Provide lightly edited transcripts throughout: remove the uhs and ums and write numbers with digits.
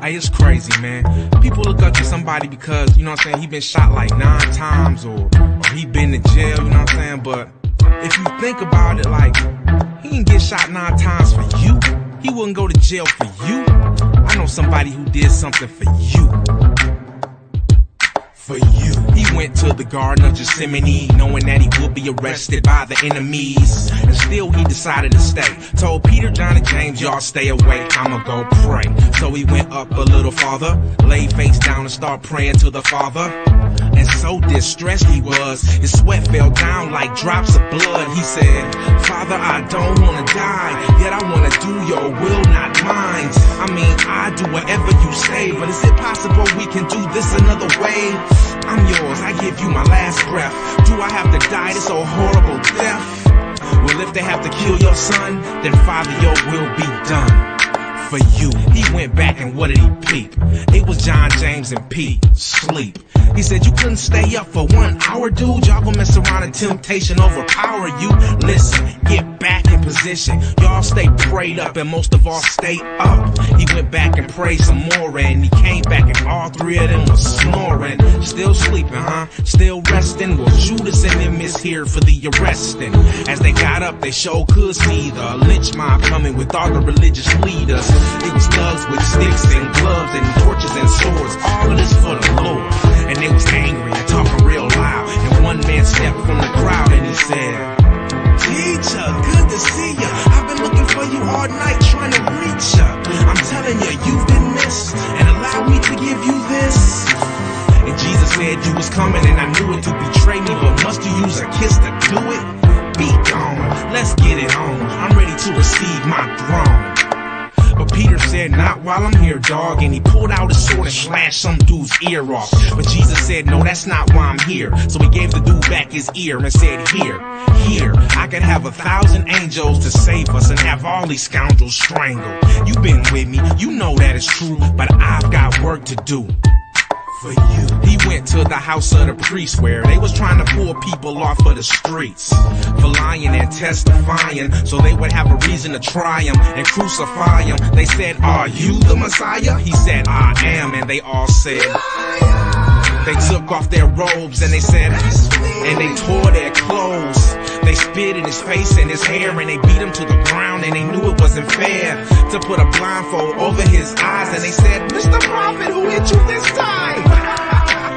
Hey, it's crazy, man. People look up to somebody because, you know what I'm saying, he been shot like 9 times or he been in jail, you know what I'm saying? But if you think about it, like, he didn't get shot 9 times for you. He wouldn't go to jail for you. I know somebody who did something for you. For you. He went to the Garden of Gethsemane, knowing that he would be arrested by the enemies. And still he decided to stay. Told Peter, John, and James, y'all stay awake, I'ma go pray. So he went up a little farther, laid face down and started praying to the Father. And so distressed he was, his sweat fell down like drops of blood. He said, Father, I don't wanna die, yet I wanna do your will, not mine. I mean, I do whatever you say, but is it possible we can do this another way? I'm yours, I give you my last breath. Do I have to die this old horrible death? Well, if they have to kill your son, then Father, your will be done. For you. He went back and what did he peep? It was John, James, and Pete. Sleep. He said you couldn't stay up for 1 hour, dude. Y'all gonna mess around and temptation overpower you. Listen, get back in position. Y'all stay prayed up and most of all stay up. He went back and prayed some more and he came back and all 3 of them was snoring. Still sleeping, huh? Still resting? Well, Judas and them is here for the arresting. As they got up, they sure could see the lynch mob coming with all the religious leaders. It was thugs with sticks and gloves and torches and swords. All of this for the Lord. And they was angry and talking real loud. And one man stepped from the crowd and he said, Teacher, good to see ya. I've been looking for you all night trying to reach ya. I'm telling you, you've been missed. And allow me to give you this. And Jesus said you was coming and I knew it to betray me. But must you use a kiss to do it? Be gone, let's get it on. I'm ready to receive my throne. But Peter said, not while I'm here, dog. And he pulled out his sword and slashed some dude's ear off. But Jesus said, no, that's not why I'm here. So he gave the dude back his ear and said, here, I could have 1,000 angels to save us and have all these scoundrels strangled. You've been with me, you know that it's true, but I've got work to do. For you. He went to the house of the priest where they was trying to pull people off of the streets for lying and testifying, so they would have a reason to try him and crucify him. They said, are you the Messiah? He said, I am. And they all said, they took off their robes and they said, and they tore their clothes. They spit in his face and his hair and they beat him to the ground and they knew it wasn't fair to put a blindfold over his eyes. And they said, Mr. Prophet, who hit you this time?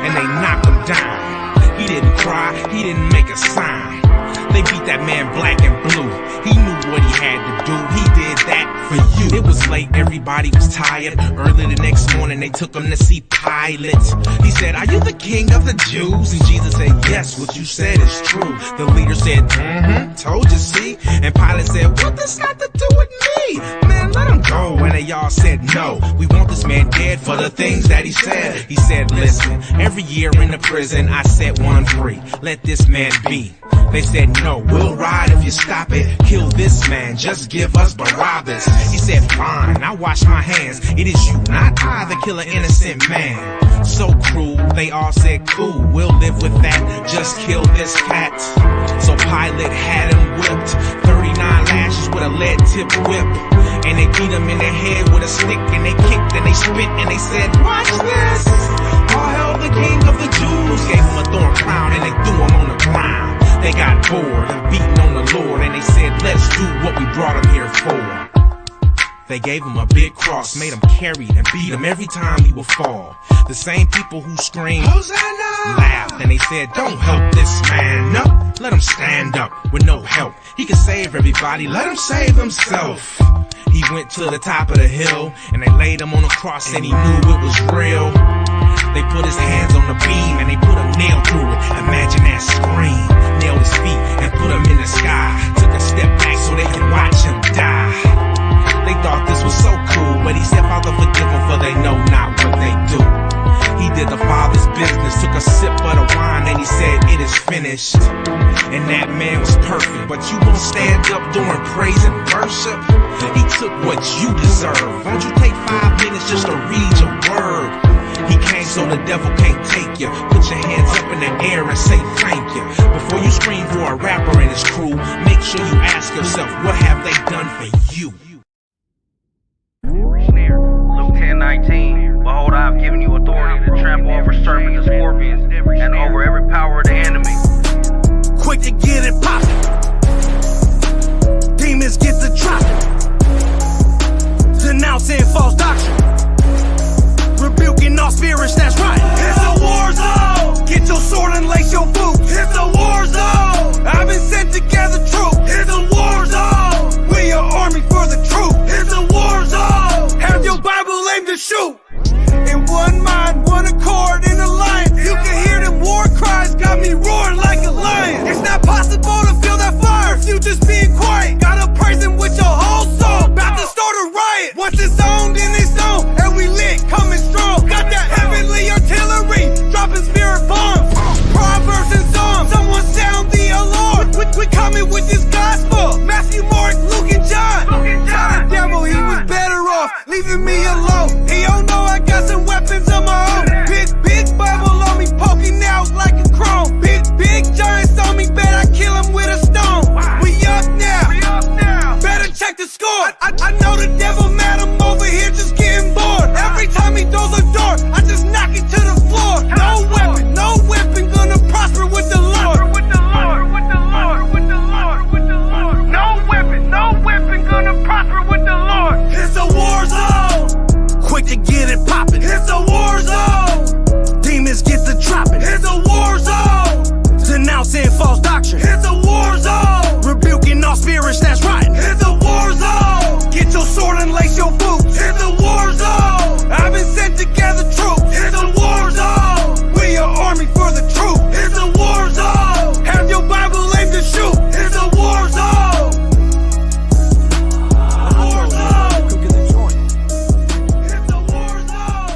And they knocked him down. He didn't cry, he didn't make a sign. They beat that man black and blue. He knew what he had to do. He did that for you. It was late, everybody was tired. Early the next morning, they took him to see Pilate. He said, are you the king of the Jews? And Jesus said, yes, what you said is true. The leader said, told you, see? And Pilate said, what this got to do with me? Man, let him go. And they all said, no, we want this man dead for the things that he said. He said, listen, every year in the prison, I set one free. Let this man be. They said, no, we'll ride if you stop it. Kill this man, just give us Barabbas. He said, fine, I wash my hands. It is you, not I, that kill an innocent man. So cruel, they all said, cool, we'll live with that. Just kill this cat. So Pilate had him whipped, 39 lashes with a lead-tipped whip. And they beat him in the head with a stick, and they kicked and they spit and they said, watch this. All hail the king of the Jews. Gave him a thorn crown and they threw him on the ground. They got bored of beating on the Lord and they said, let's do what we brought him here for. They gave him a big cross, made him carry it and beat him every time he would fall. The same people who screamed, Hosanna! Laughed and they said, don't help this man, no, let him stand up with no help. He can save everybody, let him save himself. He went to the top of the hill and they laid him on a cross and he knew it was real. They put his hands on the beam and they put a nail through it. Imagine that scream. Nailed his feet and put him in the sky. Took a step back so they could watch him die. They thought this was so cool, but he said, Father, forgive them for they know not what they do. He did the Father's business, took a sip of the wine and he said, it is finished. And that man was perfect, but you won't stand up during praise and worship. He took what you deserve. Won't you take 5 minutes just to read your word? He came so the devil can't take you. Put your hands up in the air and say thank you. Before you scream for a rapper and his crew, make sure you ask yourself, what have they done for you? Luke 10:19. and over every power of the enemy. Quick to get it poppin'. Demons get to dropping. Denouncing false doctrine. Rebuking all spirits that's right. It's a war zone. Get your sword and lace your boots. It's a war zone. I've been sent to gather truth. It's a war zone. We are army for the truth. It's a war zone. Have your Bible aimed to shoot. In one mind, one accord, in alliance. You can hear them war cries, got me roaring like a lion. It's not possible to feel that fire if you just being quiet. Gotta praise him with your whole soul. About to start a riot. Once it's on, then it's on. And we lit, coming strong. Got that heavenly artillery, dropping spirit bombs. Proverbs and Psalms, someone sound the alarm. We coming with this gospel. Matthew, Mark, Luke, and John. Tell the devil he was better off leaving me alone. He don't know I got some weapons of my own. Big Bible on me, poking out like a chrome. Big giants on me, bet I kill him with a stone. We up now, better check the score. I know the devil mad, I'm over here just getting bored. Every time he throws a dart, I just knock it to the floor. No weapon gonna prosper with the Lord. No weapon gonna prosper with the Lord. It's a war zone. Quick to get it poppin'. It's a war zone. Demons get to dropping. It's a war zone. Denouncing false doctrine. It's a war zone. Rebuking all spirits that's rotten. It's a war zone. Get your sword and lace your boots. It's a war zone. I've been sent to gather truth. It's a war zone. We are army for the truth. It's a war zone. Have your Bible aimed to shoot. It's a war zone. War zone. It's a war zone.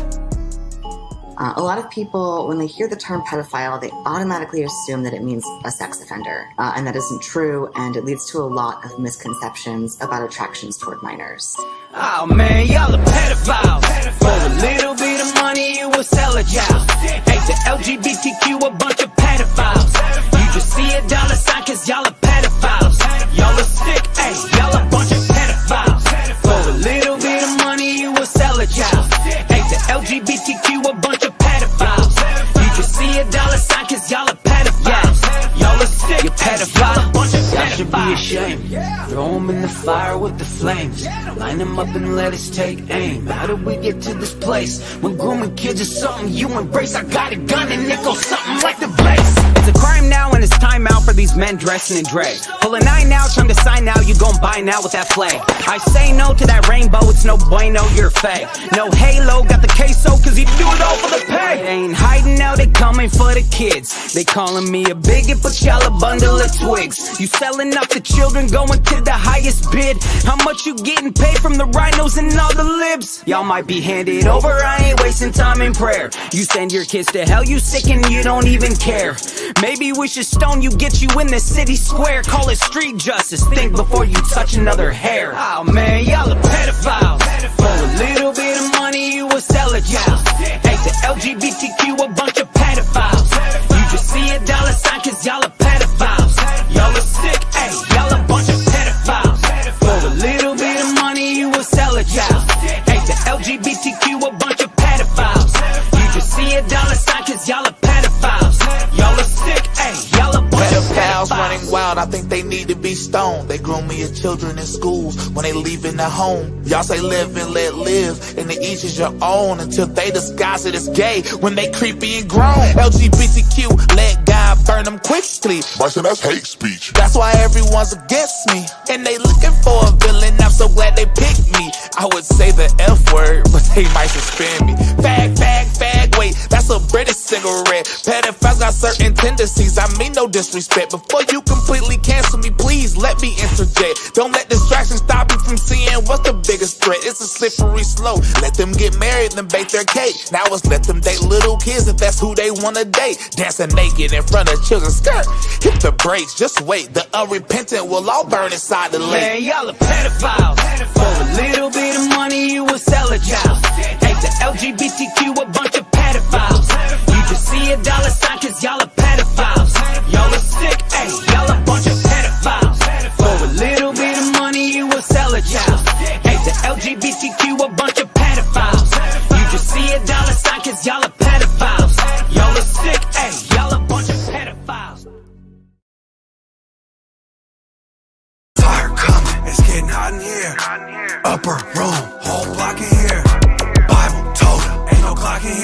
A lot of people, when they hear the term pedophile, they automatically assume that it means a sex offender. And that isn't true, and it leads to a lot of misconceptions about attractions toward minors. Oh man, y'all a pedophile. For a little bit of money, you will sell a child. Hate the LGBTQ, a bunch of pedophiles. You just see a dollar sign cause y'all are pedophiles. Y'all are sick, hey, y'all a bunch of pedophiles. For a little bit of money, you will sell a child. Hate the LGBTQ, a bunch of pedophiles. You just see a dollar sign cause y'all are pedophiles. Y'all are sick, you're pedophiles. Y'all should be ashamed. Throw them in the fire with the flames. Line them up and let us take aim. How did we get to this place? When grooming kids is something you embrace. I got a gun and it goes something like the blaze. It's a crime now and it's time out for these men dressing in drag. Pull a 9 out, time to sign now. You gon' buy now with that flag. I say no to that rainbow, it's no bueno, you're fake. No halo, got the queso cause you do it all for the pay. They ain't hiding now, they coming for the kids. They calling me a bigot, but y'all a bundle of twigs. You selling out the children, going to the highest bid. How much you getting paid from the rhinos and all the libs? Y'all might be handed over, I ain't wasting time in prayer. You send your kids to hell, you sick and you don't even care. Maybe we should stone you, get you in the city square. Call it street justice, think before you touch another hair. Oh man, y'all are pedophiles. For a little bit of money, you will sell a child. Hate the LGBTQ, a bunch of pedophiles. You just see a dollar sign cause y'all are pedophiles. Y'all are sick, hey, y'all a bunch of pedophiles. For a little bit of money, you will sell a child. Hate the LGBTQ, a bunch of pedophiles. You just see a dollar sign cause y'all are pedophiles. Y'all are sick, hey, y'all a bunch of pedophiles. Running wild, I think they need to be stoned. They groom your children in schools when they leaving their home. Y'all say live and let live, and the each is your own until they disguise it as gay when they creepy and grown. LGBTQ, let God burn them quickly. I said that's hate speech. That's why everyone's against me, and they looking for a villain. I'm so glad they picked me. I would say the F word, but they might suspend me. Fag, wait, that's a British cigarette. Pedophiles got certain tendencies, I mean no disrespect. Before you completely cancel me, please let me interject. Don't let distractions stop you from seeing what's the biggest threat. It's a slippery slope. Let them get married and bake their cake. Now it's let them date little kids if that's who they wanna date. Dancing naked in front of children's skirt. Hit the brakes, just wait. The unrepentant will all burn inside the lake. Man, y'all are pedophiles. For a little bit of money, you will sell a child. Hate the LGBTQ, a bunch of pedophiles. You just see a dollar sign cause y'all are pedophiles. Y'all are sick, hey, y'all a bunch of pedophiles. For a little bit of money, you will sell a child. Hate the LGBTQ, a bunch of pedophiles. You just see a dollar sign cause y'all are pedophiles. Y'all are sick,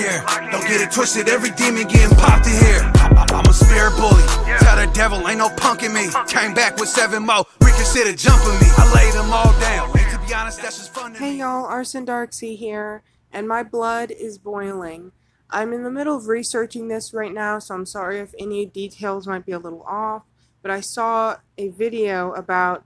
here. Don't get it twisted, every demon getting popped in here. I'm a spirit bully. Tell the devil ain't no punk in me. Came back with 7 more. Reconsider jumping me. I laid them all down. And to be honest, that's just fun to me. Hey y'all, Arson Darksea here, and my blood is boiling. I'm in the middle of researching this right now, so I'm sorry if any details might be a little off, but I saw a video about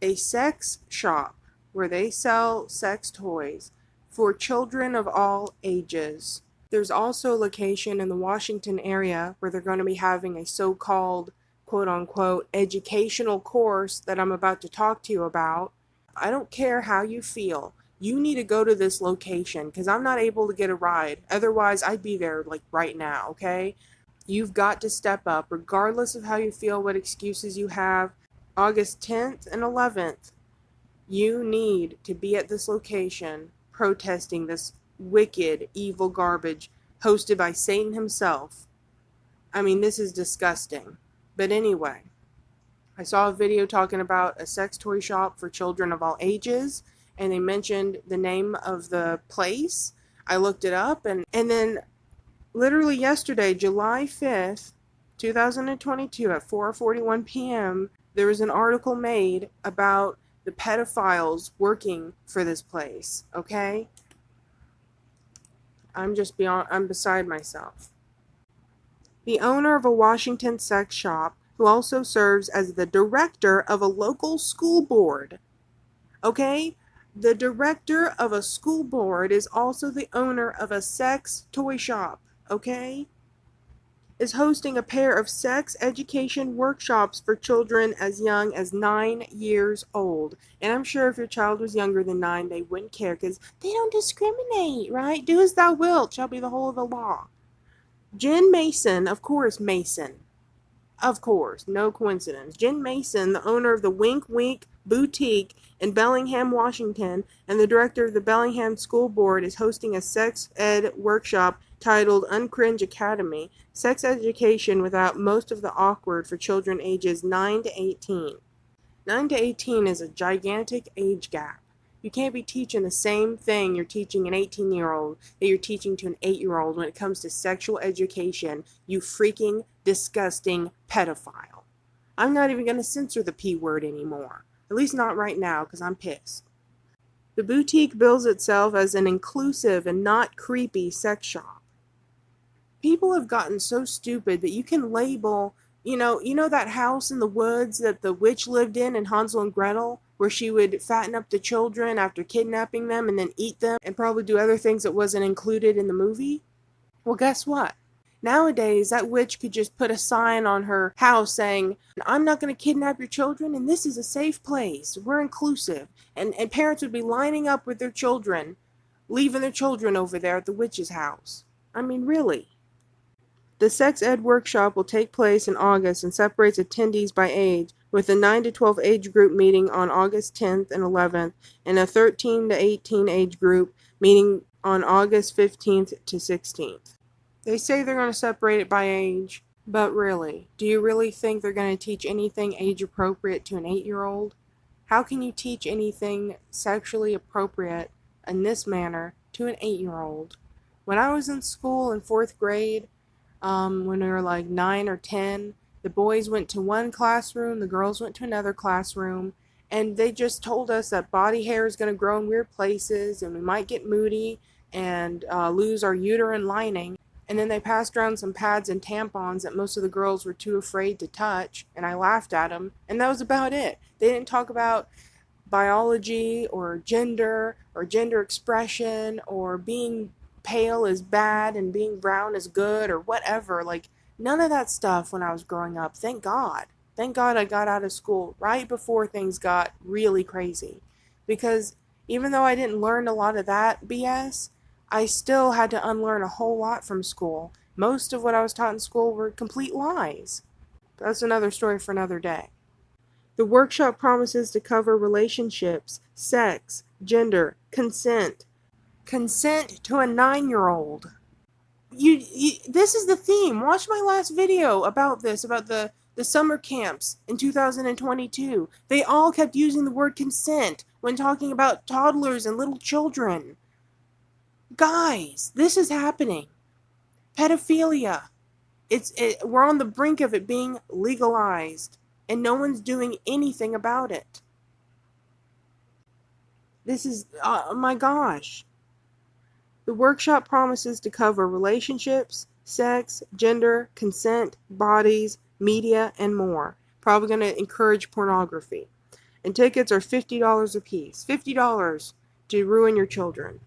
a sex shop where they sell sex toys for children of all ages. There's also a location in the Washington area where they're going to be having a so-called, quote-unquote, educational course that I'm about to talk to you about. I don't care how you feel. You need to go to this location because I'm not able to get a ride. Otherwise, I'd be there like right now, okay? You've got to step up regardless of how you feel, what excuses you have. August 10th and 11th, you need to be at this location protesting this wicked, evil garbage hosted by Satan himself. I mean, this is disgusting. But anyway, I saw a video talking about a sex toy shop for children of all ages, and they mentioned the name of the place. I looked it up, and then literally yesterday, July 5th, 2022 at 4:41 p.m., there was an article made about the pedophiles working for this place, okay? I'm beside myself. The owner of a Washington sex shop, who also serves as the director of a local school board, okay? The director of a school board is also the owner of a sex toy shop, okay? Is hosting a pair of sex education workshops for children as young as 9 years old. And I'm sure if your child was younger than 9, they wouldn't care because they don't discriminate, right? Do as thou wilt shall be the whole of the law. Jen Mason, of course, no coincidence. Jen Mason, the owner of the Wink Wink Boutique in Bellingham, Washington, and the director of the Bellingham School Board, is hosting a sex ed workshop titled Uncringe Academy, Sex Education Without Most of the Awkward for Children ages 9 to 18. 9 to 18 is a gigantic age gap. You can't be teaching the same thing you're teaching an 18-year-old that you're teaching to an 8-year-old when it comes to sexual education, you freaking disgusting pedophile. I'm not even going to censor the P word anymore. At least not right now, because I'm pissed. The boutique bills itself as an inclusive and not creepy sex shop. People have gotten so stupid that you can label, you know that house in the woods that the witch lived in Hansel and Gretel, where she would fatten up the children after kidnapping them and then eat them and probably do other things that wasn't included in the movie? Well, guess what? Nowadays, that witch could just put a sign on her house saying, I'm not going to kidnap your children, and this is a safe place. We're inclusive. And parents would be lining up with their children, leaving their children over there at the witch's house. I mean, really. The sex ed workshop will take place in August and separates attendees by age, with the 9 to 12 age group meeting on August 10th and 11th, and a 13 to 18 age group meeting on August 15th to 16th. They say they're going to separate it by age, but really, do you really think they're going to teach anything age appropriate to an 8-year-old? How can you teach anything sexually appropriate in this manner to an 8-year-old? When I was in school in 4th grade, when we were like 9 or 10, the boys went to one classroom, the girls went to another classroom, and they just told us that body hair is going to grow in weird places, and we might get moody and lose our uterine lining. And then they passed around some pads and tampons that most of the girls were too afraid to touch, and I laughed at them, and that was about it. They didn't talk about biology or gender expression or being pale is bad and being brown is good or whatever. Like, none of that stuff when I was growing up. Thank God. Thank God I got out of school right before things got really crazy. Because even though I didn't learn a lot of that BS, I still had to unlearn a whole lot from school. Most of what I was taught in school were complete lies. That's another story for another day. The workshop promises to cover relationships, sex, gender, consent. Consent to a 9-year-old. This is the theme. Watch my last video about this, about the summer camps in 2022. They all kept using the word consent when talking about toddlers and little children. Guys, this is happening. Pedophilia. We're on the brink of it being legalized, and no one's doing anything about it. This is, oh my gosh. The workshop promises to cover relationships, sex, gender, consent, bodies, media, and more. Probably going to encourage pornography. And tickets are $50 a piece. $50 to ruin your children.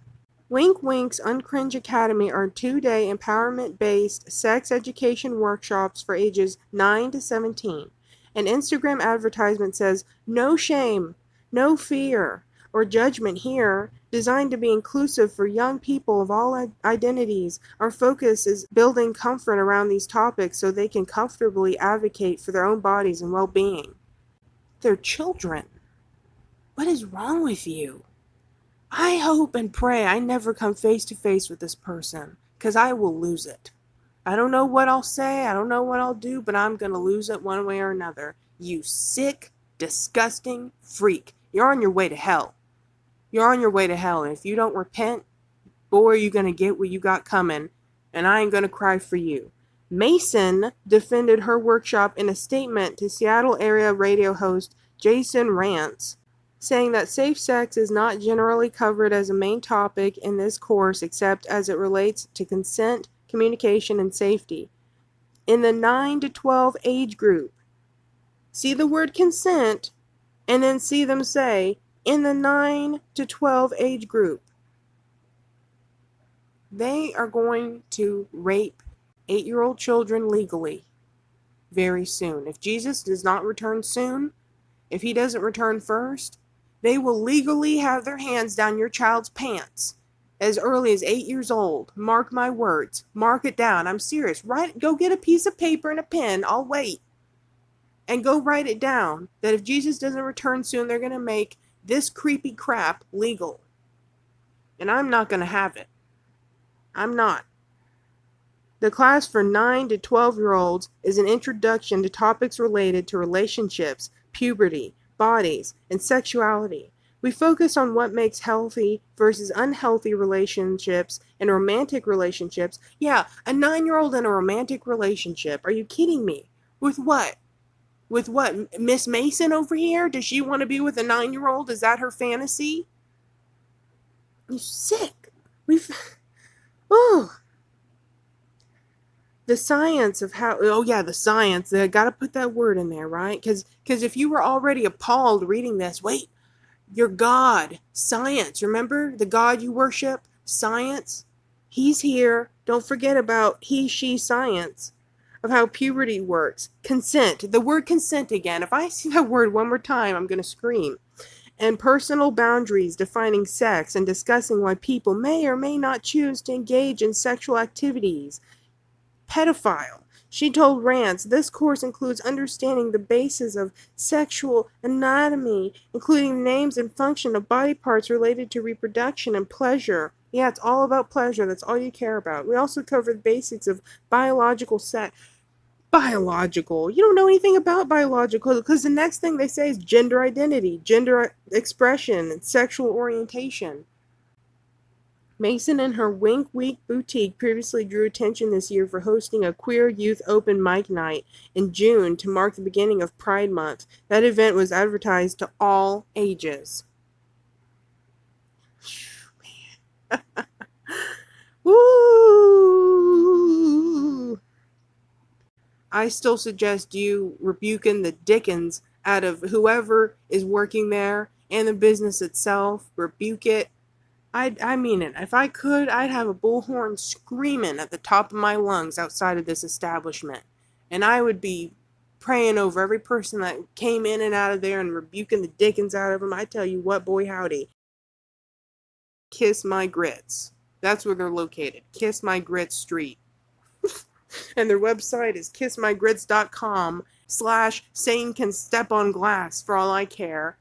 Wink Wink's Uncringe Academy are 2-day empowerment-based sex education workshops for ages 9 to 17. An Instagram advertisement says, "No shame, no fear, or judgment here, designed to be inclusive for young people of all identities. Our focus is building comfort around these topics so they can comfortably advocate for their own bodies and well-being." They're children. What is wrong with you? I hope and pray I never come face to face with this person, because I will lose it. I don't know what I'll say, I don't know what I'll do, but I'm going to lose it one way or another. You sick, disgusting freak. You're on your way to hell. You're on your way to hell, and if you don't repent, boy, are you going to get what you got coming, and I ain't going to cry for you. Mason defended her workshop in a statement to Seattle area radio host Jason Rantz, saying that safe sex is not generally covered as a main topic in this course except as it relates to consent, communication, and safety. In the 9 to 12 age group, see the word consent, and then see them say, in the 9 to 12 age group, they are going to rape 8-year-old children legally very soon. If Jesus does not return soon, if he doesn't return first, they will legally have their hands down your child's pants as early as 8 years old. Mark my words. Mark it down. I'm serious. Go get a piece of paper and a pen. I'll wait. And go write it down that if Jesus doesn't return soon, they're going to make this creepy crap legal. And I'm not going to have it. I'm not. The class for 9 to 12-year-olds is an introduction to topics related to relationships, puberty, bodies, and sexuality. We focus on what makes healthy versus unhealthy relationships and romantic relationships. Yeah, a 9-year-old in a romantic relationship. Are you kidding me? With what? With what? Miss Mason over here? Does she want to be with a 9-year-old? Is that her fantasy? You're sick. Oh. The science of how, the science, they got to put that word in there, right? Because if you were already appalled reading this, wait, your God, science, remember the God you worship, science, he's here. Don't forget about he, she, science of how puberty works. Consent, the word consent again. If I see that word one more time, I'm going to scream. And personal boundaries defining sex and discussing why people may or may not choose to engage in sexual activities. Pedophile. She told Rance, this course includes understanding the basis of sexual anatomy, including the names and function of body parts related to reproduction and pleasure. Yeah, it's all about pleasure. That's all you care about. We also cover the basics of biological sex. Biological. You don't know anything about biological because the next thing they say is gender identity, gender expression, and sexual orientation. Mason and her Wink Week boutique previously drew attention this year for hosting a queer youth open mic night in June to mark the beginning of Pride Month. That event was advertised to all ages. Man. Woo! I still suggest you rebuking the dickens out of whoever is working there and the business itself. Rebuke it. I mean it. If I could, I'd have a bullhorn screaming at the top of my lungs outside of this establishment. And I would be praying over every person that came in and out of there and rebuking the dickens out of them. I tell you what, boy howdy. Kiss My Grits. That's where they're located. Kiss My Grits Street. And their website is kissmygrits.com/Satan can step on glass for all I care.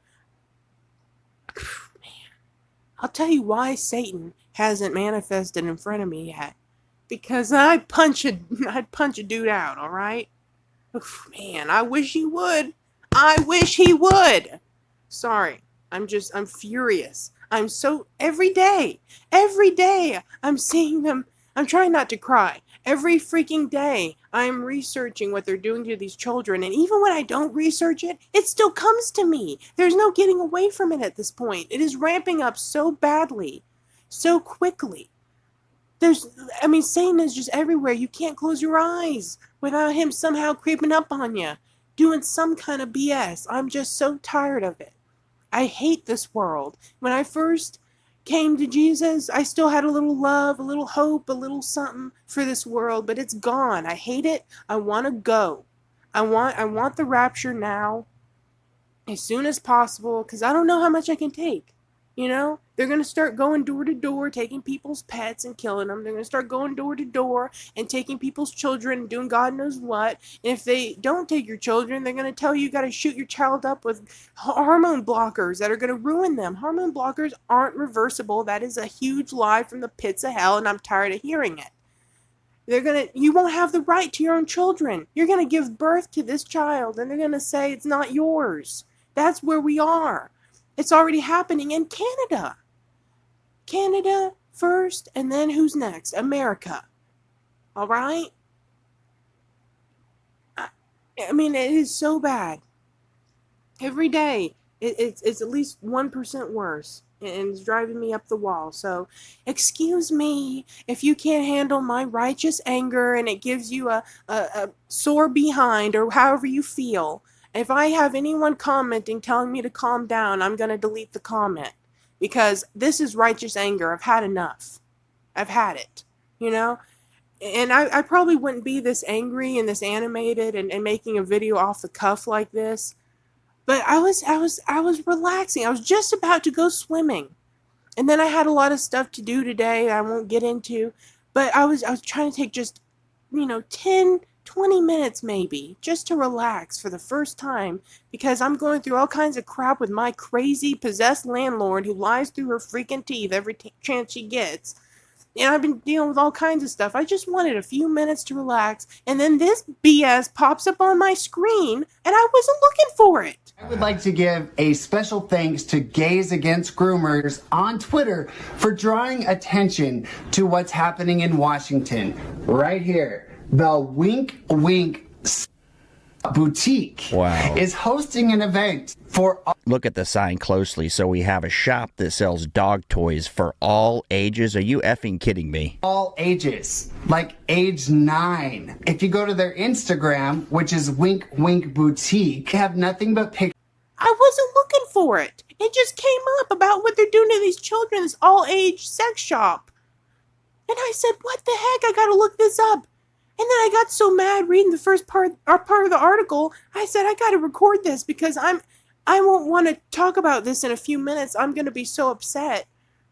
I'll tell you why Satan hasn't manifested in front of me yet. Because I'd punch a dude out, alright? Man, I wish he would. I wish he would. Sorry. I'm furious. every day, I'm seeing them. I'm trying not to cry. Every freaking day, I'm researching what they're doing to these children. And even when I don't research it, it still comes to me. There's no getting away from it at this point. It is ramping up so badly, so quickly. Satan is just everywhere. You can't close your eyes without him somehow creeping up on you, doing some kind of BS. I'm just so tired of it. I hate this world. When I first came to Jesus, I still had a little love, a little hope, a little something for this world, but it's gone. I hate it. I want to go. I want the rapture now, as soon as possible, because I don't know how much I can take. You know, they're going to start going door to door, taking people's pets and killing them. They're going to start going door to door and taking people's children and doing God knows what. And if they don't take your children, they're going to tell you got to shoot your child up with hormone blockers that are going to ruin them. Hormone blockers aren't reversible. That is a huge lie from the pits of hell, and I'm tired of hearing it. You won't have the right to your own children. You're going to give birth to this child, and they're going to say it's not yours. That's where we are. It's already happening in Canada. Canada first, and then who's next? America. All right? I mean, it is so bad. Every day, it's at least 1% worse, and it's driving me up the wall. So, excuse me if you can't handle my righteous anger and it gives you a sore behind or however you feel. If I have anyone commenting telling me to calm down, I'm going to delete the comment. Because this is righteous anger. I've had enough. I've had it. You know? And I probably wouldn't be this angry and this animated and making a video off the cuff like this. But I was relaxing. I was just about to go swimming. And then I had a lot of stuff to do today I won't get into. But I was trying to take just, 20 minutes maybe, just to relax for the first time, because I'm going through all kinds of crap with my crazy possessed landlord who lies through her freaking teeth every chance she gets. And I've been dealing with all kinds of stuff. I just wanted a few minutes to relax, and then this BS pops up on my screen, and I wasn't looking for it. I would like to give a special thanks to Gays Against Groomers on Twitter for drawing attention to what's happening in Washington. Right here. The Wink Wink Boutique is hosting an event for... Look at the sign closely. So we have a shop that sells dog toys for all ages. Are you effing kidding me? All ages, like age 9. If you go to their Instagram, which is Wink Wink Boutique, they have nothing but pictures. I wasn't looking for it. It just came up about what they're doing to these children, this all-age sex shop. And I said, what the heck? I gotta look this up. And then I got so mad reading the first part of the article, I said, I gotta record this because I won't want to talk about this in a few minutes. I'm gonna be so upset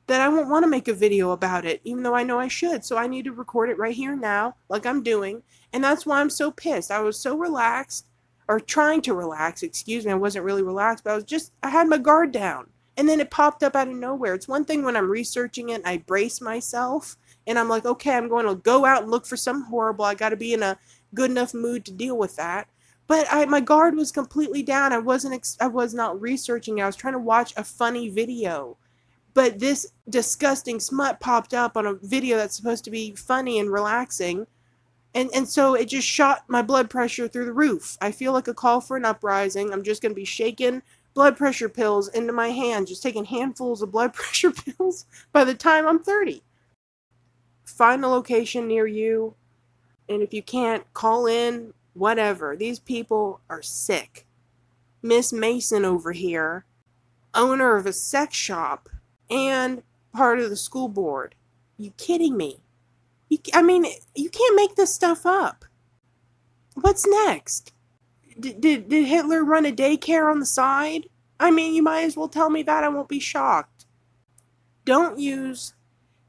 that I won't want to make a video about it, even though I know I should. So I need to record it right here now, like I'm doing. And that's why I'm so pissed. I was so relaxed, or trying to relax, excuse me. I wasn't really relaxed, but I had my guard down. And then it popped up out of nowhere. It's one thing when I'm researching it and I brace myself. And I'm like, okay, I'm going to go out and look for something horrible. I got to be in a good enough mood to deal with that. But my guard was completely down. I was not researching. I was trying to watch a funny video. But this disgusting smut popped up on a video that's supposed to be funny and relaxing. And so it just shot my blood pressure through the roof. I feel like a call for an uprising. I'm just going to be shaking blood pressure pills into my hand, just taking handfuls of blood pressure pills by the time I'm 30. Find a location near you, and if you can't, call in, whatever. These people are sick. Miss Mason over here, owner of a sex shop and part of the school board. You kidding me? You can't make this stuff up. What's next? Did Hitler run a daycare on the side? I mean, you might as well tell me that. I won't be shocked. Don't use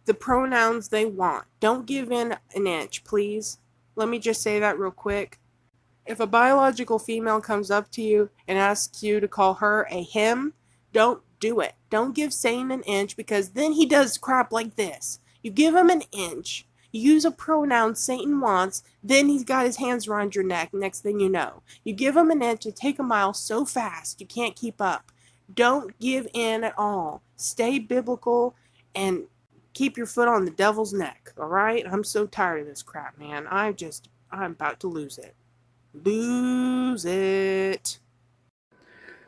the pronouns they want. Don't give in an inch, please. Let me just say that real quick. If a biological female comes up to you and asks you to call her a him, don't do it. Don't give Satan an inch, because then he does crap like this. You give him an inch, you use a pronoun Satan wants, then he's got his hands around your neck, next thing you know. You give him an inch and take a mile so fast you can't keep up. Don't give in at all. Stay biblical and keep your foot on the devil's neck, all right? I'm so tired of this crap, man. I'm about to lose it. Lose it.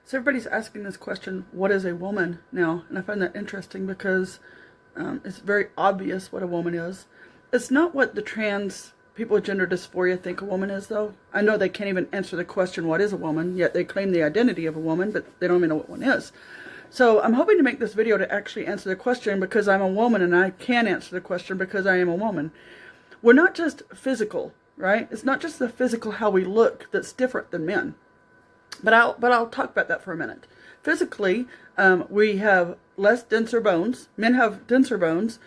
So everybody's asking this question, what is a woman now? And I find that interesting because it's very obvious what a woman is. It's not what the trans people with gender dysphoria think a woman is, though. I know they can't even answer the question, what is a woman? Yet they claim the identity of a woman, but they don't even know what one is. So I'm hoping to make this video to actually answer the question because I'm a woman, and I can answer the question because I am a woman. We're not just physical, right? It's not just the physical, how we look, that's different than men. But I'll talk about that for a minute. Physically, we have less denser bones. Men have denser bones.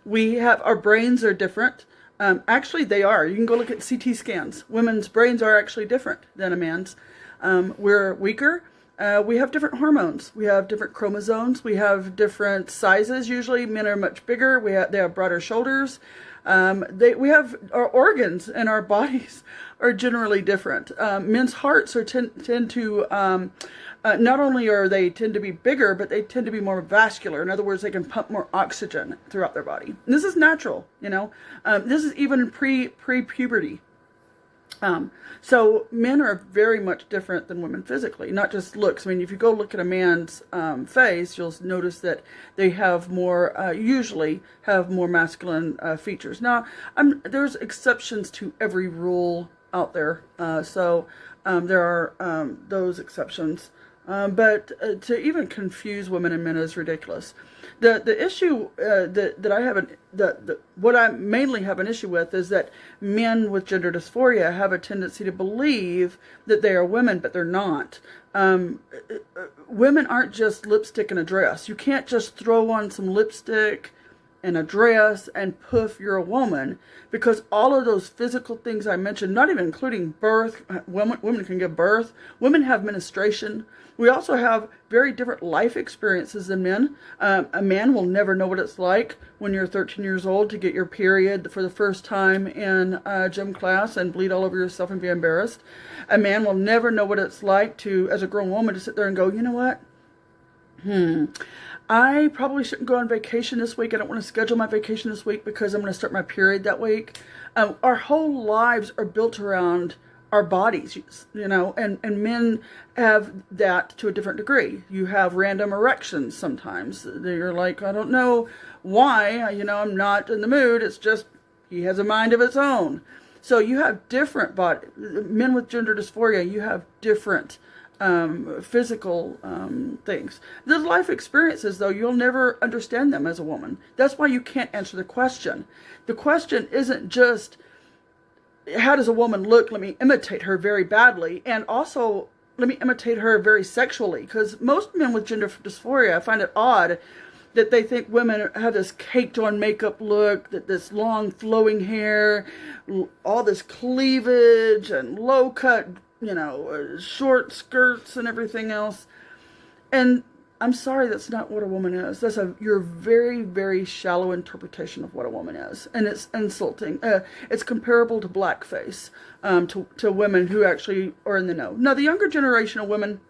Our brains are different. Actually, they are. You can go look at CT scans. Women's brains are actually different than a man's. We're weaker. We have different hormones. We have different chromosomes. We have different sizes. Usually, men are much bigger. they have broader shoulders. We have our organs and our bodies are generally different. Men's hearts tend to not only are they tend to be bigger, but they tend to be more vascular. In other words, they can pump more oxygen throughout their body. And this is natural, you know. This is even pre-puberty. So men are very much different than women physically, not just looks. I mean, if you go look at a man's face, you'll notice that they have more, usually have more masculine features. Now, there's exceptions to every rule out there. So there are those exceptions. But to even confuse women and men is ridiculous. The issue that I have, what I mainly have an issue with is that men with gender dysphoria have a tendency to believe that they are women, but they're not. Women aren't just lipstick and a dress. You can't just throw on some lipstick and a dress and poof, you're a woman, because all of those physical things I mentioned, not even including birth, women can give birth, women have menstruation. We also have very different life experiences than men. A man will never know what it's like when you're 13 years old to get your period for the first time in gym class and bleed all over yourself and be embarrassed. A man will never know what it's like to, as a grown woman, to sit there and go, you know what? I probably shouldn't go on vacation this week. I don't want to schedule my vacation this week because I'm going to start my period that week. Our whole lives are built around our bodies, you know, and men have that to a different degree. You have random erections sometimes. You're like, I don't know why, you know, I'm not in the mood. It's just, he has a mind of its own. So you have different men with gender dysphoria, you have different physical things. The life experiences, though, you'll never understand them as a woman. That's why you can't answer the question. The question isn't just, how does a woman look? Let me imitate her very badly. And also, let me imitate her very sexually. Because most men with gender dysphoria, I find it odd that they think women have this caked on makeup look, that this long flowing hair, all this cleavage and low cut, you know, short skirts and everything else. And I'm sorry, that's not what a woman is. That's your very, very shallow interpretation of what a woman is. And it's insulting. It's comparable to blackface, to women who actually are in the know. Now, the younger generation of women,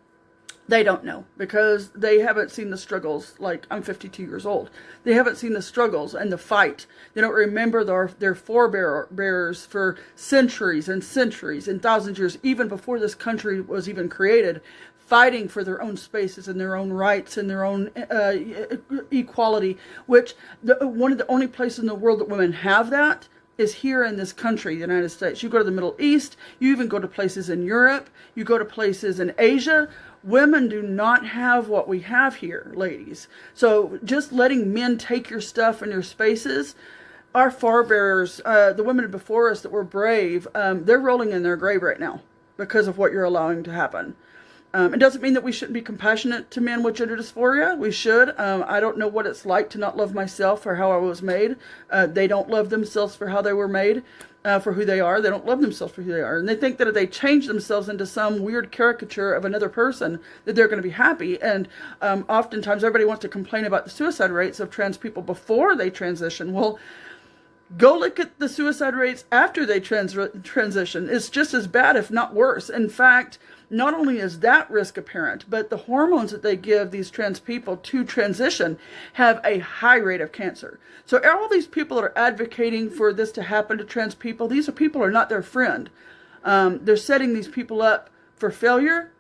they don't know because they haven't seen the struggles. Like, I'm 52 years old. They haven't seen the struggles and the fight. They don't remember their forebears for centuries and centuries and thousands of years, even before this country was even created, fighting for their own spaces and their own rights and their own equality, which one of the only places in the world that women have that is here in this country, the United States. You go to the Middle East, you even go to places in Europe, you go to places in Asia. Women do not have what we have here, ladies. So just letting men take your stuff and your spaces, our forebears, the women before us that were brave, they're rolling in their grave right now because of what you're allowing to happen. It doesn't mean that we shouldn't be compassionate to men with gender dysphoria. We should. I don't know what it's like to not love myself for how I was made. They don't love themselves for how they were made, for who they are. They don't love themselves for who they are. And they think that if they change themselves into some weird caricature of another person, that they're going to be happy. And oftentimes everybody wants to complain about the suicide rates of trans people before they transition. Well, go look at the suicide rates after they transition. It's just as bad, if not worse. In fact, not only is that risk apparent, but the hormones that they give these trans people to transition have a high rate of cancer. So all these people that are advocating for this to happen to trans people, these people are not their friend. They're setting these people up for failure,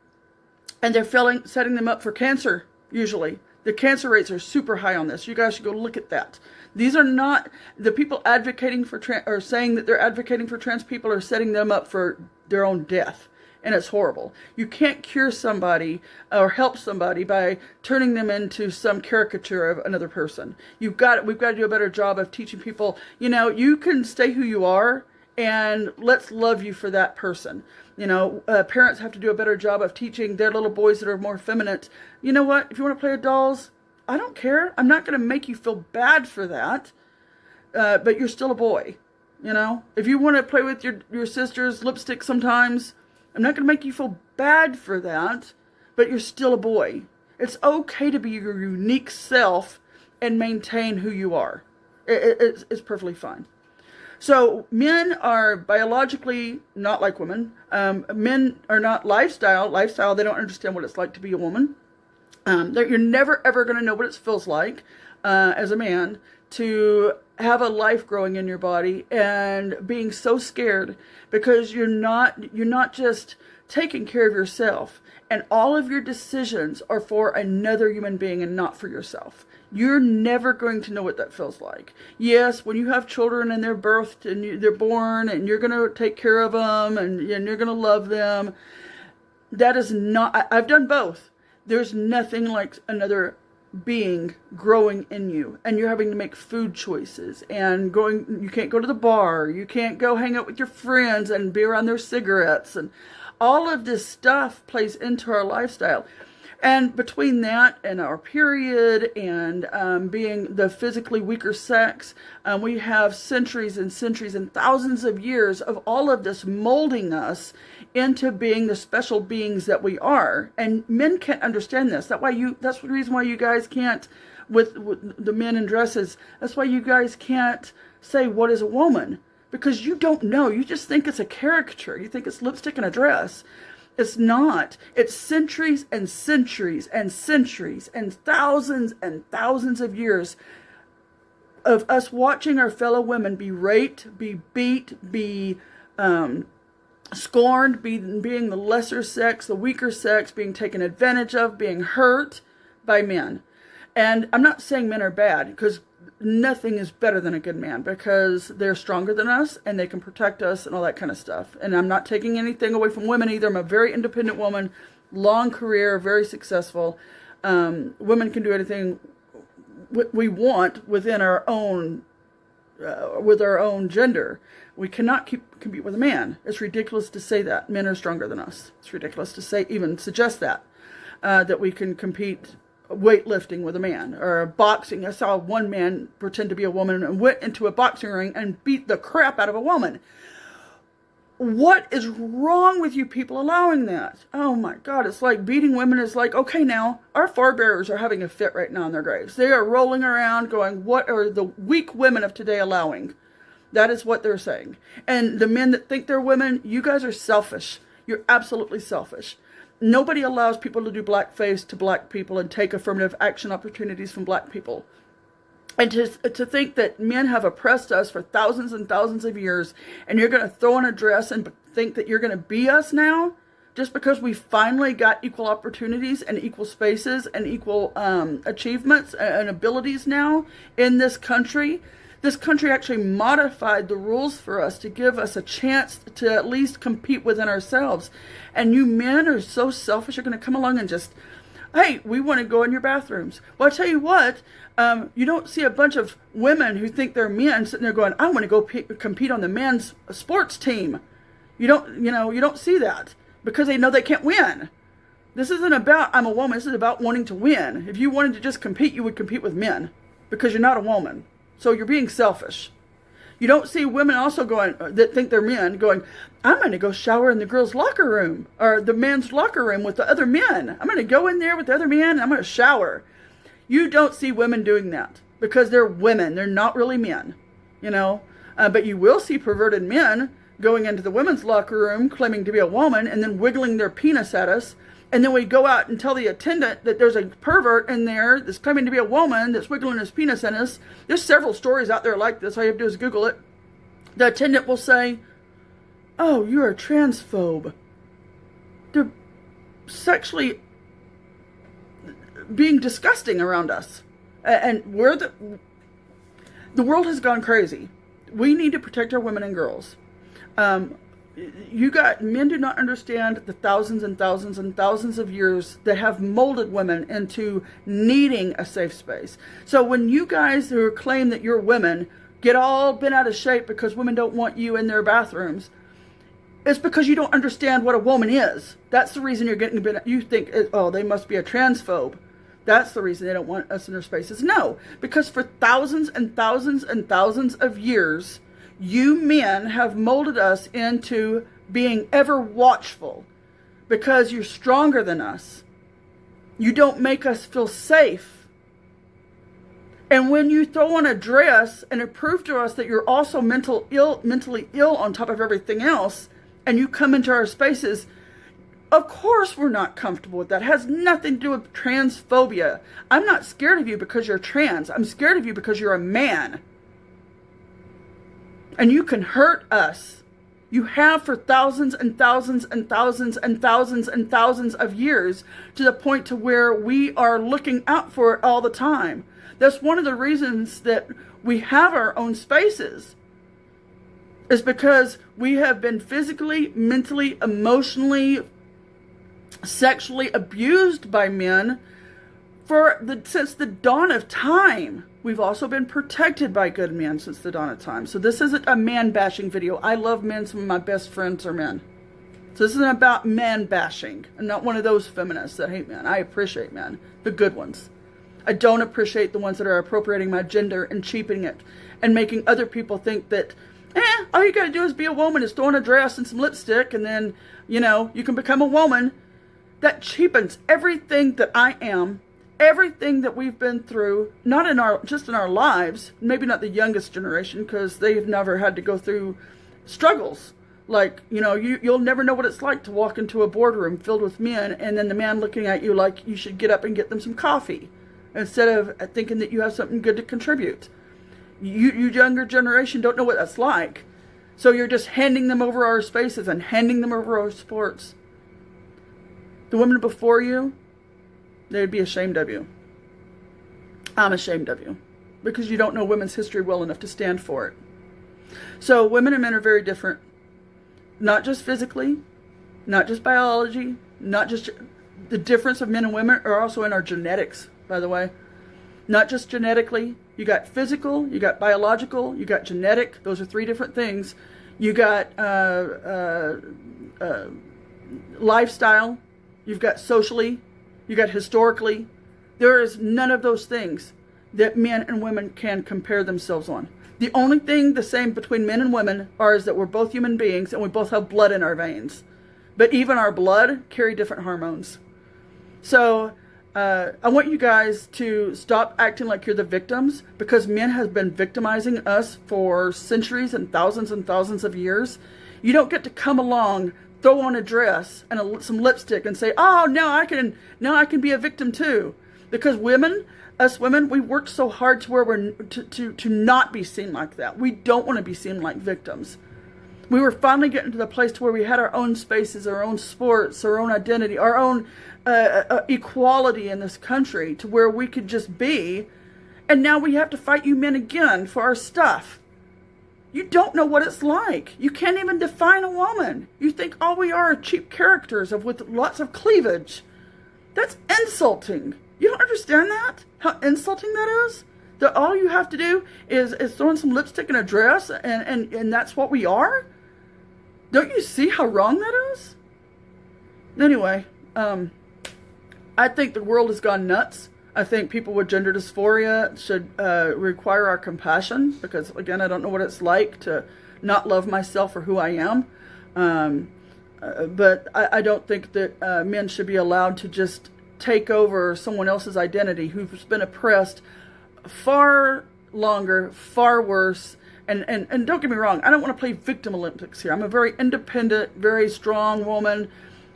and they're setting them up for cancer, usually. The cancer rates are super high on this. You guys should go look at that. These are not the people advocating for or saying that they're advocating for trans people are setting them up for their own death. And it's horrible. You can't cure somebody or help somebody by turning them into some caricature of another person. We've got to do a better job of teaching people, you can stay who you are, and let's love you for that person. Parents have to do a better job of teaching their little boys that are more feminine. You know what? If you want to play with dolls, I don't care. I'm not going to make you feel bad for that. But you're still a boy. If you want to play with your sister's lipstick sometimes, I'm not going to make you feel bad for that, but you're still a boy. It's okay to be your unique self and maintain who you are. It's perfectly fine. So men are biologically not like women. Men are not lifestyle. They don't understand what it's like to be a woman. You're never, ever going to know what it feels like as a man to have a life growing in your body and being so scared because you're not just taking care of yourself, and all of your decisions are for another human being and not for yourself. You're never going to know what that feels like. Yes, when you have children and they're birthed and they're born and you're going to take care of them and you're going to love them, that is not, I've done both. There's nothing like another being growing in you, and you're having to make food choices and you can't go to the bar, you can't go hang out with your friends and be around their cigarettes, and all of this stuff plays into our lifestyle. And between that and our period and being the physically weaker sex, we have centuries and centuries and thousands of years of all of this molding us into being the special beings that we are. And men can't understand this. That's the reason why you guys can't, with the men in dresses, that's why you guys can't say, what is a woman? Because you don't know. You just think it's a caricature. You think it's lipstick and a dress. It's not. It's centuries and centuries and centuries and thousands of years of us watching our fellow women be raped, be beat, be scorned, being the lesser sex, the weaker sex, being taken advantage of, being hurt by men. And I'm not saying men are bad, because nothing is better than a good man, because they're stronger than us and they can protect us and all that kind of stuff. And I'm not taking anything away from women either. I'm a very independent woman, long career, very successful. Women can do anything we want within our own, with our own gender. We cannot compete with a man. It's ridiculous to say that men are stronger than us. It's ridiculous to even suggest that we can compete weightlifting with a man, or boxing. I saw one man pretend to be a woman and went into a boxing ring and beat the crap out of a woman. What is wrong with you people allowing that? Oh my God, it's like beating women is like, okay, now our forebears are having a fit right now in their graves. They are rolling around going, what are the weak women of today allowing? That is what they're saying. And the men that think they're women, you guys are selfish. You're absolutely selfish. Nobody allows people to do blackface to black people and take affirmative action opportunities from black people. And to think that men have oppressed us for thousands and thousands of years, and you're going to throw on a dress and think that you're going to be us now, just because we finally got equal opportunities and equal spaces and equal achievements and abilities now in this country. This country actually modified the rules for us to give us a chance to at least compete within ourselves. And you men are so selfish, you're going to come along and just, hey, we want to go in your bathrooms. Well, I tell you what, you don't see a bunch of women who think they're men sitting there going, I want to go compete on the men's sports team. You don't see that, because they know they can't win. This isn't about, I'm a woman. This is about wanting to win. If you wanted to just compete, you would compete with men, because you're not a woman. So you're being selfish. You don't see women also going, that think they're men, going, I'm going to go shower in the girls' locker room, or the men's locker room with the other men. I'm going to go in there with the other men and I'm going to shower. You don't see women doing that, because they're women. They're not really men, But you will see perverted men going into the women's locker room claiming to be a woman and then wiggling their penis at us. And then we go out and tell the attendant that there's a pervert in there that's claiming to be a woman that's wiggling his penis at us. There's several stories out there like this. All you have to do is Google it. The attendant will say, "Oh, you're a transphobe." They're sexually being disgusting around us. And the world has gone crazy. We need to protect our women and girls. Men do not understand the thousands and thousands and thousands of years that have molded women into needing a safe space. So when you guys who claim that you're women get all bent out of shape because women don't want you in their bathrooms, it's because you don't understand what a woman is. That's the reason you're getting bent. You think, oh, they must be a transphobe. That's the reason they don't want us in their spaces. No, because for thousands and thousands and thousands of years, you men have molded us into being ever watchful because you're stronger than us. You don't make us feel safe. And when you throw on a dress and it proves to us that you're also mentally ill on top of everything else, and you come into our spaces, of course we're not comfortable with that. It has nothing to do with transphobia. I'm not scared of you because you're trans. I'm scared of you because you're a man. And you can hurt us. You have for thousands and thousands and thousands and thousands and thousands of years, to the point to where we are looking out for it all the time. That's one of the reasons that we have our own spaces, is because we have been physically, mentally, emotionally, sexually abused by men since the dawn of time. We've also been protected by good men since the dawn of time. So this isn't a man bashing video. I love men. Some of my best friends are men. So this isn't about man bashing. I'm not one of those feminists that hate men. I appreciate men, the good ones. I don't appreciate the ones that are appropriating my gender and cheapening it and making other people think that, all you gotta do is be a woman, is throw on a dress and some lipstick, and then, you can become a woman. That cheapens everything that I am, everything that we've been through, not just in our lives, maybe not the youngest generation, because they've never had to go through struggles. Like, you'll never know what it's like to walk into a boardroom filled with men, and then the man looking at you like you should get up and get them some coffee, instead of thinking that you have something good to contribute. You younger generation don't know what that's like. So you're just handing them over our spaces and handing them over our sports. The women before you, they'd be ashamed of you. I'm ashamed of you, because you don't know women's history well enough to stand for it. So women and men are very different. Not just physically, not just biology, not just the difference of men and women are also in our genetics, by the way. Not just genetically. You got physical, you got biological, you got genetic. Those are three different things. You got lifestyle. You've got socially. You got historically. There is none of those things that men and women can compare themselves on. The only thing the same between men and women is that we're both human beings and we both have blood in our veins. But even our blood carry different hormones. So I want you guys to stop acting like you're the victims, because men have been victimizing us for centuries and thousands of years. You don't get to come along, throw on a dress and some lipstick and say, "Oh, now I can be a victim too." Because us women, we worked so hard to where we're to not be seen like that. We don't want to be seen like victims. We were finally getting to the place to where we had our own spaces, our own sports, our own identity, our own equality in this country, to where we could just be. And now we have to fight you men again for our stuff. You don't know what it's like. You can't even define a woman. You think all we are cheap characters with lots of cleavage. That's insulting. You don't understand that? How insulting that is? That all you have to do is throw in some lipstick and a dress, and that's what we are? Don't you see how wrong that is? Anyway, I think the world has gone nuts. I think people with gender dysphoria should require our compassion, because, again, I don't know what it's like to not love myself for who I am. But I don't think that men should be allowed to just take over someone else's identity who's been oppressed far longer, far worse, And don't get me wrong, I don't want to play victim Olympics here. I'm a very independent, very strong woman.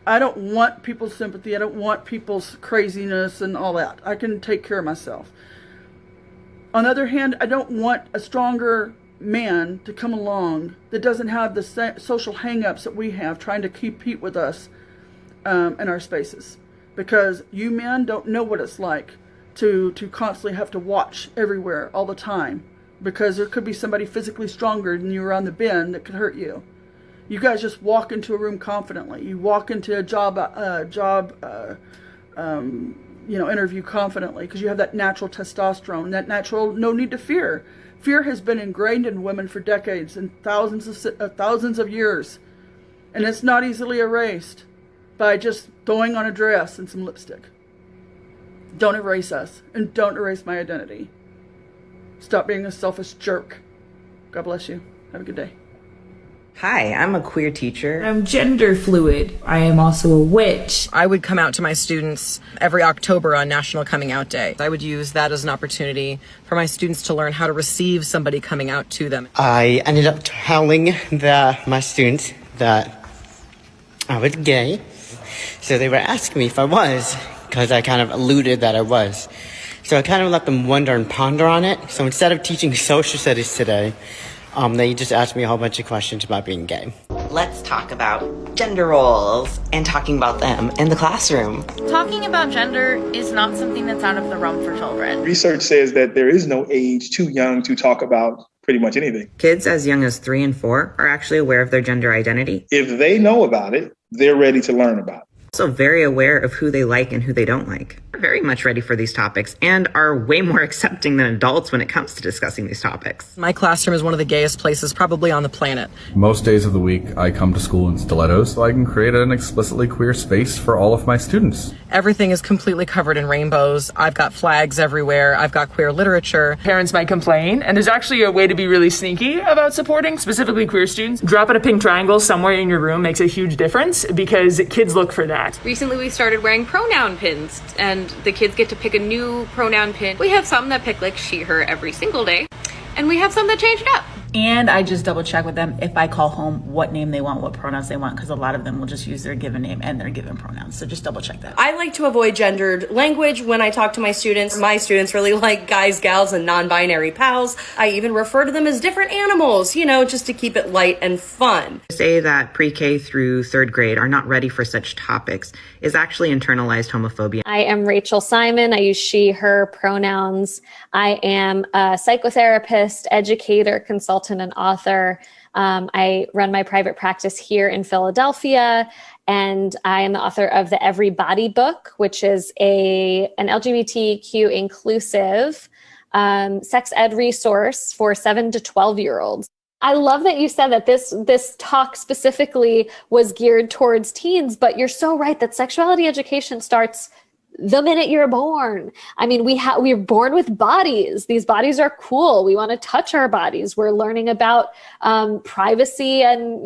I don't want people's sympathy. I don't want people's craziness and all that. I can take care of myself. On the other hand, I don't want a stronger man to come along that doesn't have the social hang-ups that we have trying to compete with us in our spaces. Because you men don't know what it's like to constantly have to watch everywhere all the time. Because there could be somebody physically stronger than you around the bend that could hurt you. You guys just walk into a room confidently. You walk into a job interview confidently because you have that natural testosterone, that natural no need to fear. Fear has been ingrained in women for decades and thousands of years, and it's not easily erased by just throwing on a dress and some lipstick. Don't erase us, and don't erase my identity. Stop being a selfish jerk. God bless you. Have a good day. Hi, I'm a queer teacher. I'm gender fluid. I am also a witch. I would come out to my students every October on National Coming Out Day. I would use that as an opportunity for my students to learn how to receive somebody coming out to them. I ended up telling my students that I was gay. So they were asking me if I was, because I kind of alluded that I was. So I kind of let them wonder and ponder on it. So instead of teaching social studies today, they just asked me a whole bunch of questions about being gay. Let's talk about gender roles and talking about them in the classroom. Talking about gender is not something that's out of the realm for children. Research says that there is no age too young to talk about pretty much anything. Kids as young as 3 and 4 are actually aware of their gender identity. If they know about it, they're ready to learn about it. Also very aware of who they like and who they don't like. They're very much ready for these topics and are way more accepting than adults when it comes to discussing these topics. My classroom is one of the gayest places probably on the planet. Most days of the week, I come to school in stilettos so I can create an explicitly queer space for all of my students. Everything is completely covered in rainbows. I've got flags everywhere. I've got queer literature. Parents might complain, and there's actually a way to be really sneaky about supporting specifically queer students. Dropping a pink triangle somewhere in your room makes a huge difference because kids look for that. Recently we started wearing pronoun pins, and the kids get to pick a new pronoun pin. We have some that pick like she, her every single day, and we have some that change it up. And I just double check with them if I call home what name they want, what pronouns they want, because a lot of them will just use their given name and their given pronouns. So just double check that. I like to avoid gendered language when I talk to my students. My students really like guys, gals, and non-binary pals. I even refer to them as different animals, just to keep it light and fun. To say that pre-K through 3rd grade are not ready for such topics is actually internalized homophobia. I am Rachel Simon. I use she, her pronouns. I am a psychotherapist, educator, consultant, and author. I run my private practice here in Philadelphia, and I am the author of the Everybody book, which is an LGBTQ inclusive sex ed resource for 7 to 12-year-olds. I love that you said that this talk specifically was geared towards teens, but you're so right that sexuality education starts the minute you're born. I mean, we're born with bodies. These bodies are cool. We want to touch our bodies. We're learning about privacy and,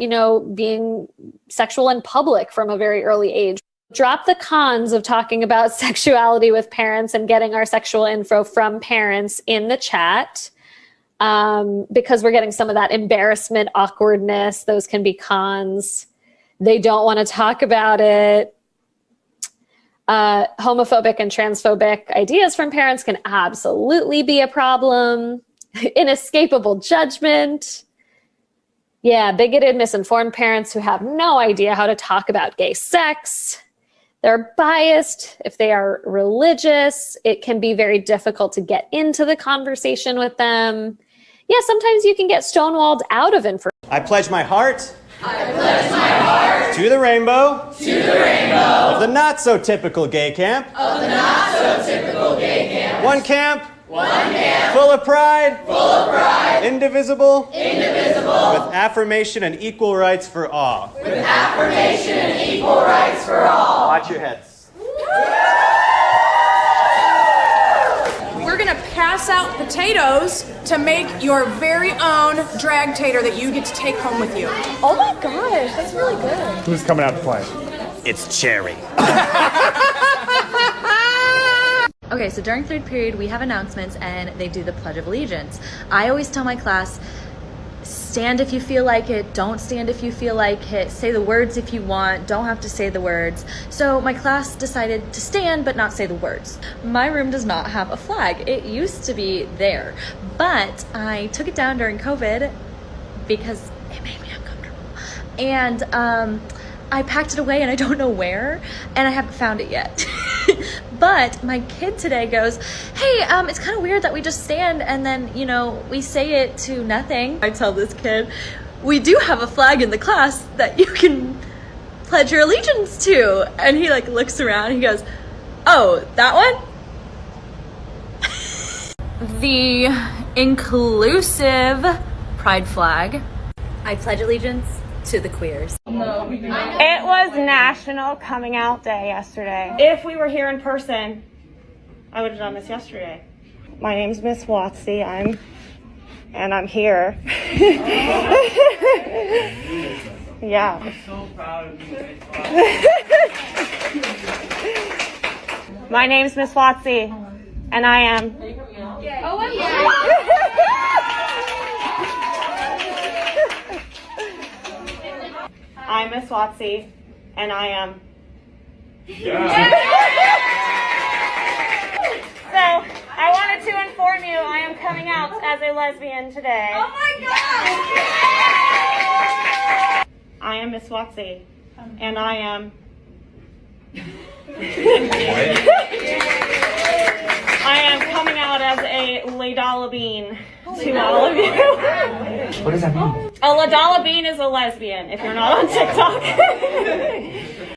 being sexual in public from a very early age. Drop the cons of talking about sexuality with parents and getting our sexual info from parents in the chat. Because we're getting some of that embarrassment, awkwardness. Those can be cons. They don't want to talk about it. Homophobic and transphobic ideas from parents can absolutely be a problem. Inescapable judgment. Yeah, bigoted, misinformed parents who have no idea how to talk about gay sex. They're biased. If they are religious, it can be very difficult to get into the conversation with them. Yeah, sometimes you can get stonewalled out of information. I pledge my heart. I pledge my heart. To the rainbow. To the rainbow. Of the not so typical gay camp. Of the not so typical gay camp. One camp. One camp. Full of pride. Full of pride. Indivisible. Indivisible. With affirmation and equal rights for all. With affirmation and equal rights for all. Watch your heads. We're gonna pass out potatoes to make your very own drag tater that you get to take home with you. Oh my gosh, that's really good. Who's coming out to play? It's Cherry. Okay, so during 3rd period, we have announcements and they do the Pledge of Allegiance. I always tell my class, stand if you feel like it, don't stand if you feel like it, say the words if you want, don't have to say the words. So my class decided to stand but not say the words. My room does not have a flag. It used to be there, but I took it down during COVID because it made me uncomfortable. And I packed it away and I don't know where, and I haven't found it yet. But my kid today goes, hey, it's kind of weird that we just stand and then, you know, we say it to nothing. I tell this kid, we do have a flag in the class that you can pledge your allegiance to. And he like looks around and he goes, oh, that one? The inclusive pride flag. I pledge allegiance to the queers. It was National Coming Out Day yesterday. If we were here in person, I would have done this yesterday. My name's Miss Watsy. I'm here. Yeah. I'm so proud of you. My name's Miss Watsy, and I am. Oh, I'm I'm Miss Watsy, and I am. So, I wanted to inform you I am coming out as a lesbian today. Oh my God! I am Miss Watsy, and I am. I am coming out as a Ladala Bean to all of you. What does that mean? A Ladala Bean is a lesbian, if you're not on TikTok.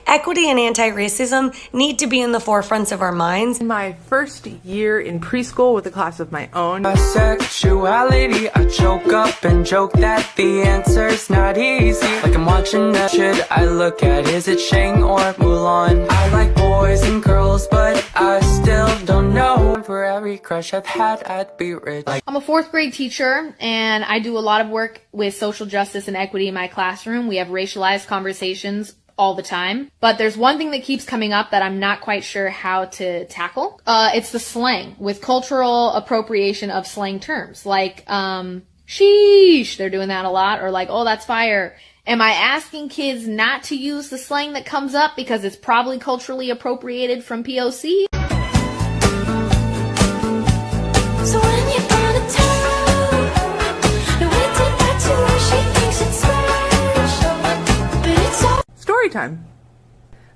Equity and anti-racism need to be in the forefronts of our minds. In my first year in preschool with a class of my own. My sexuality, I choke up and joke that the answer's not easy. Like I'm watching that. Should I look at, is it Shang or Mulan? I like boys and girls, but I still don't know. For every crush I've had, I'd be rich. I'm a 4th grade teacher, and I do a lot of work with social justice and equity in my classroom. We have racialized conversations all the time. But there's one thing that keeps coming up that I'm not quite sure how to tackle. It's the slang, with cultural appropriation of slang terms. Like, sheesh, they're doing that a lot. Or like, oh, that's fire. Am I asking kids not to use the slang that comes up because it's probably culturally appropriated from POC? So when you're out of town, and we take that to where she thinks it's special, but it's all Story time.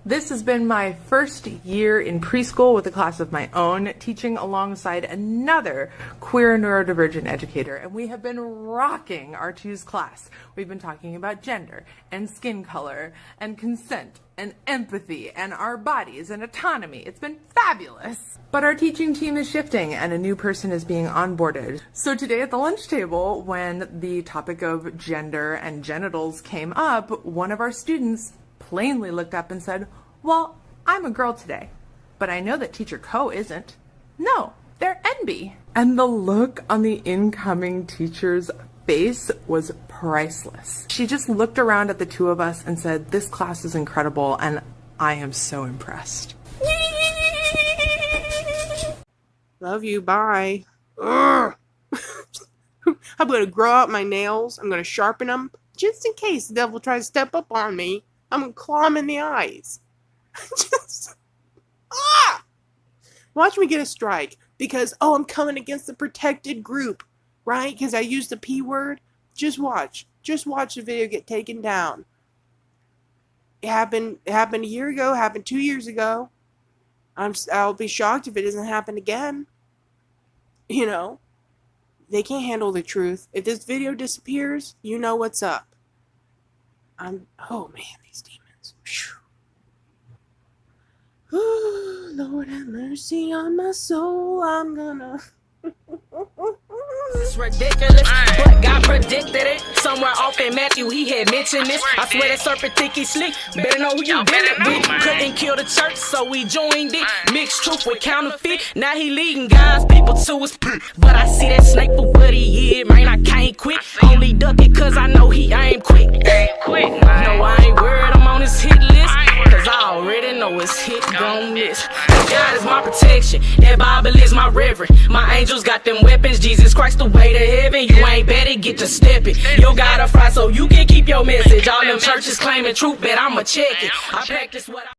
This has been my first year in preschool with a class of my own, teaching alongside another queer neurodivergent educator, and we have been rocking our Choose class. We've been talking about gender and skin color and consent and empathy and our bodies and autonomy. It's been fabulous. But our teaching team is shifting and a new person is being onboarded. So today at the lunch table, when the topic of gender and genitals came up, one of our students plainly looked up and said, well, I'm a girl today, but I know that teacher Co isn't. No, they're NB. And the look on the incoming teacher's face was priceless. She just looked around at the two of us and said, this class is incredible and I am so impressed. Love you, bye. Ugh. I'm gonna grow out my nails, I'm gonna sharpen them, just in case the devil tries to step up on me. I'm gonna claw him in the eyes. Watch me get a strike because, oh, I'm coming against the protected group, right? Because I used the P word. Just watch the video get taken down. It happened a year ago, happened 2 years ago. I'll be shocked if it doesn't happen again. You know, they can't handle the truth. If this video disappears, you know what's up. Oh man, these demons. Lord have mercy on my soul. I'm gonna. It's ridiculous, but God predicted it. Somewhere off in Matthew, he had mentioned this. I swear that serpent think he slick. Better know who you dealing with. Couldn't kill the church, so we joined it. Mixed truth with counterfeit. Now he leading God's people to his pit. But I see that snake for what he is, man. I can't quit. Only duck it cause I know he ain't quick. No, I ain't worried, I'm on his hit list. Cause I already know his hit gon' miss. God is my protection. That Bible is my my reverend. My angels got them weapons. Jesus Christ the way to heaven. You ain't better get to stepping. You gotta fry so you can keep your message. All them churches claiming truth, but I'ma check it. I practice what I